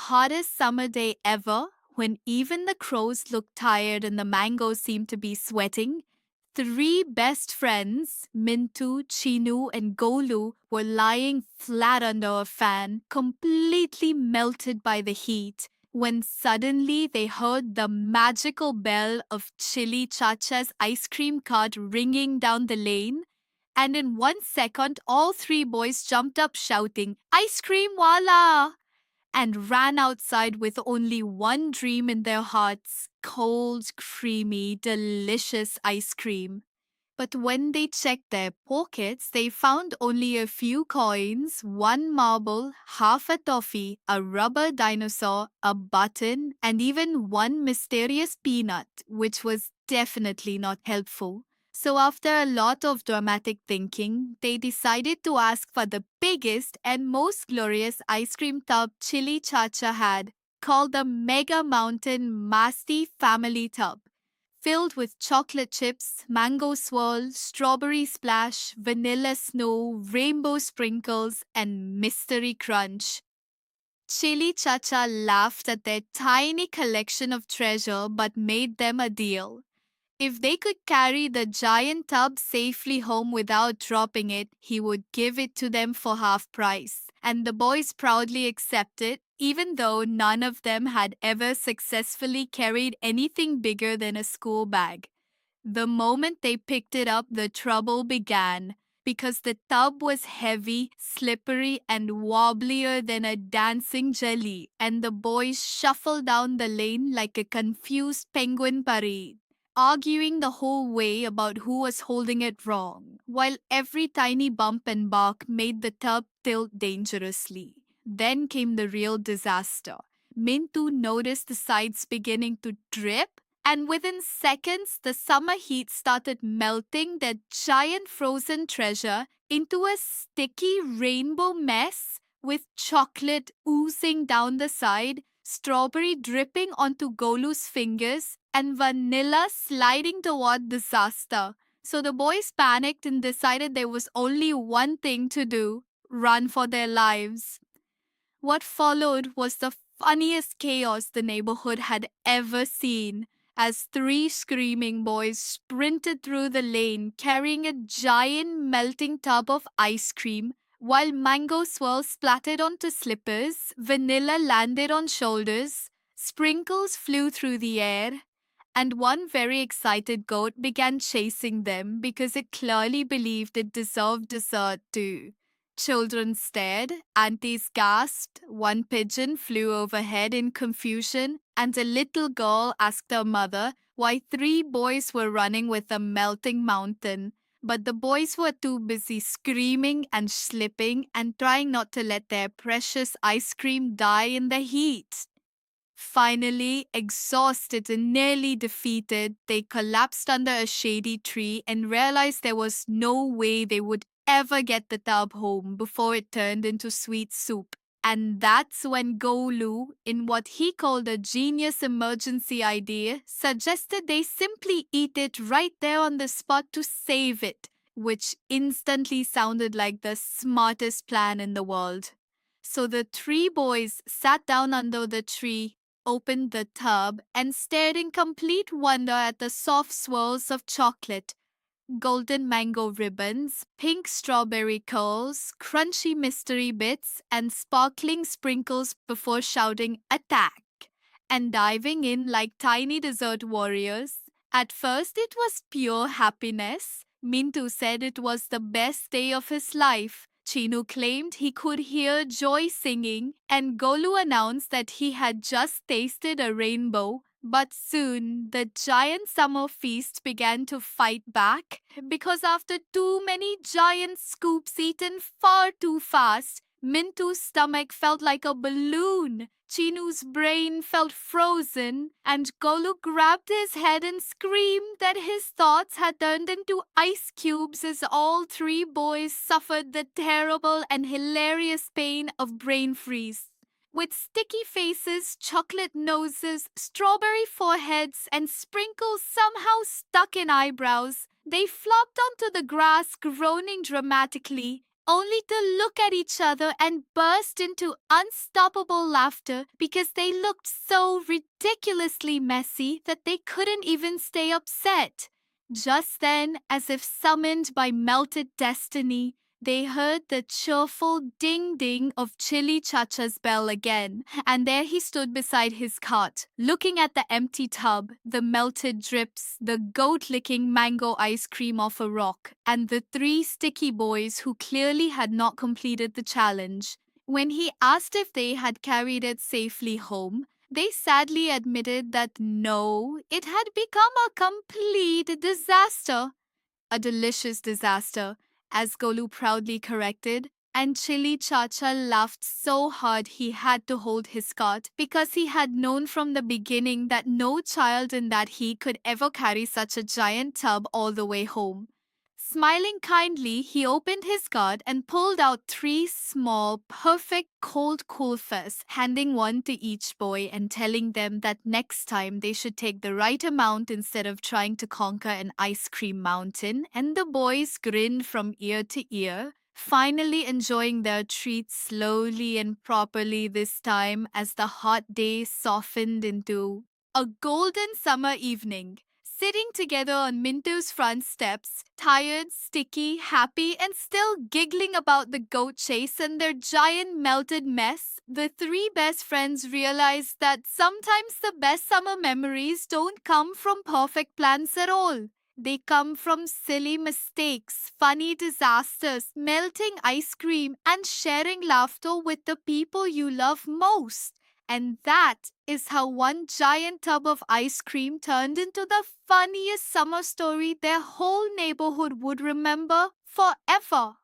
hottest summer day ever, when even the crows looked tired and the mangoes seemed to be sweating, three best friends, Mintu, Chinu, and Golu, were lying flat under a fan, completely melted by the heat, when suddenly they heard the magical bell of Chili Chacha's ice cream cart ringing down the lane. And in 1 second, all three boys jumped up shouting, "Ice cream wala!" and ran outside with only one dream in their hearts: cold, creamy, delicious ice cream. But when they checked their pockets, they found only a few coins, one marble, half a toffee, a rubber dinosaur, a button, and even one mysterious peanut, which was definitely not helpful. So after a lot of dramatic thinking, they decided to ask for the biggest and most glorious ice cream tub Chili Chacha had, called the Mega Mountain Masti Family Tub, filled with chocolate chips, mango swirl, strawberry splash, vanilla snow, rainbow sprinkles, and mystery crunch. Chili Chacha laughed at their tiny collection of treasure but made them a deal. If they could carry the giant tub safely home without dropping it, he would give it to them for half price. And the boys proudly accepted, even though none of them had ever successfully carried anything bigger than a school bag. The moment they picked it up, the trouble began, because the tub was heavy, slippery, and wobblier than a dancing jelly, and the boys shuffled down the lane like a confused penguin parade, arguing the whole way about who was holding it wrong, while every tiny bump and bark made the tub tilt dangerously. Then came the real disaster. Mintu noticed the sides beginning to drip, and within seconds, the summer heat started melting that giant frozen treasure into a sticky rainbow mess, with chocolate oozing down the side, strawberry dripping onto Golu's fingers, and vanilla sliding toward disaster. So the boys panicked and decided there was only one thing to do: run for their lives. What followed was the funniest chaos the neighborhood had ever seen, as three screaming boys sprinted through the lane carrying a giant melting tub of ice cream, while mango swirl splattered onto slippers, vanilla landed on shoulders, sprinkles flew through the air, and one very excited goat began chasing them because it clearly believed it deserved dessert too. Children stared, aunties gasped, one pigeon flew overhead in confusion, and a little girl asked her mother why three boys were running with a melting mountain. But the boys were too busy screaming and slipping and trying not to let their precious ice cream die in the heat. Finally, exhausted and nearly defeated, they collapsed under a shady tree and realized there was no way they would ever get the tub home before it turned into sweet soup. And that's when Golu, in what he called a genius emergency idea, suggested they simply eat it right there on the spot to save it, which instantly sounded like the smartest plan in the world. So the three boys sat down under the tree, opened the tub, and stared in complete wonder at the soft swirls of chocolate, golden mango ribbons, pink strawberry curls, crunchy mystery bits, and sparkling sprinkles before shouting "Attack!" and diving in like tiny dessert warriors. At first, it was pure happiness. Mintu said it was the best day of his life. Chinu claimed he could hear joy singing, and Golu announced that he had just tasted a rainbow. But soon, the giant summer feast began to fight back, because after too many giant scoops eaten far too fast, Mintu's stomach felt like a balloon, Chinu's brain felt frozen, and Golu grabbed his head and screamed that his thoughts had turned into ice cubes as all three boys suffered the terrible and hilarious pain of brain freeze. With sticky faces, chocolate noses, strawberry foreheads, and sprinkles somehow stuck in eyebrows, they flopped onto the grass, groaning dramatically, only to look at each other and burst into unstoppable laughter because they looked so ridiculously messy that they couldn't even stay upset. Just then, as if summoned by melted destiny, they heard the cheerful ding-ding of Chili Chacha's bell again, and there he stood beside his cart, looking at the empty tub, the melted drips, the goat-licking mango ice cream off a rock, and the three sticky boys who clearly had not completed the challenge. When he asked if they had carried it safely home, they sadly admitted that no, it had become a complete disaster. A delicious disaster, as Golu proudly corrected, and Chili Chacha laughed so hard he had to hold his cart because he had known from the beginning that no child in that heat could ever carry such a giant tub all the way home. Smiling kindly, he opened his cart and pulled out three small, perfect cold kulfas, handing one to each boy and telling them that next time they should take the right amount instead of trying to conquer an ice cream mountain. And the boys grinned from ear to ear, finally enjoying their treat slowly and properly this time as the hot day softened into a golden summer evening. Sitting together on Mintu's front steps, tired, sticky, happy, and still giggling about the goat chase and their giant melted mess, the three best friends realized that sometimes the best summer memories don't come from perfect plans at all. They come from silly mistakes, funny disasters, melting ice cream, and sharing laughter with the people you love most. And that is how one giant tub of ice cream turned into the funniest summer story their whole neighborhood would remember forever.